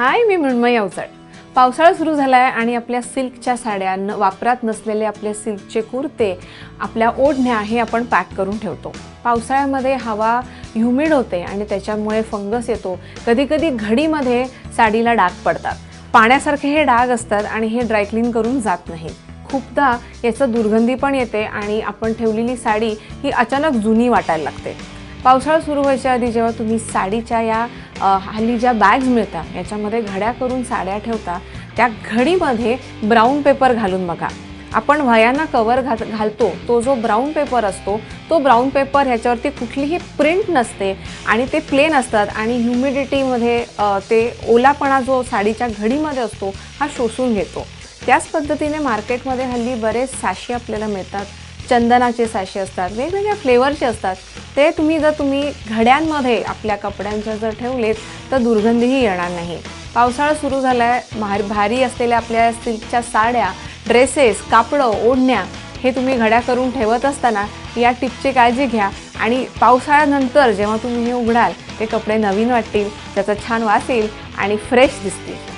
हाय, मी मृण्मयी अवचट। पावसाळा सुरू झालाय आणि आपल्या सिल्कच्या साड्या, वापरात नसलेले आपले सिल्कचे कुर्ते, आपल्या ओढण्या हे आपण पॅक करून ठेवतो। पावसाळ्यामध्ये हवा ह्युमिड होते आणि त्याच्यामुळे फंगस येतो। कधी-कधी घडीमध्ये साडीला डाग पडतात। पाण्यासारखे हे डाग असतात आणि हे ड्राय क्लीन करून जात नाहीत। खूपदा याचा दुर्गंधी पण येते आणि आपण ठेवलेली साडी ही अचानक जुनी वाटायला लागते। पावसाळा सुरू व्हायच्या आधी जेव्हा तुम्ही साडीच्या या हल्ली ज्या बॅग्स मिळतात याच्यामध्ये घड्या करून साड्या ठेवता, त्या घडीमध्ये ब्राऊन पेपर घालून बघा। आपण वह्यांना कवर घालतो तो जो ब्राऊन पेपर असतो, तो ब्राऊन पेपर ह्याच्यावरती कुठलीही प्रिंट नसते आणि ते प्लेन असतात आणि ह्युमिडिटीमध्ये ते ओलापणा जो साडीच्या घडीमध्ये असतो हा शोषून घेतो। त्याच पद्धतीने मार्केटमध्ये हल्ली बरेच सॅशे आपल्याला मिळतात। चंदनाचे सॅशे असतात, वेगवेगळ्या फ्लेवरचे असतात। ते जर तुम्ही घड्यांमध्ये आपल्या कपड्यांच्या जर ठेवलेत तर दुर्गंधीही येणार नाही। पावसाळा सुरू झालाय, भारी असलेल्या आपल्या सिल्कच्या साड्या, ड्रेसेस, कापडं, ओढण्या हे तुम्ही घड्या करून ठेवत असताना या टिपची काळजी घ्या आणि पावसाळ्यानंतर जेव्हा तुम्ही हे उघडाल ते कपडे नवीन वाटतील, त्याचा छान वास येईल आणि फ्रेश दिसतील।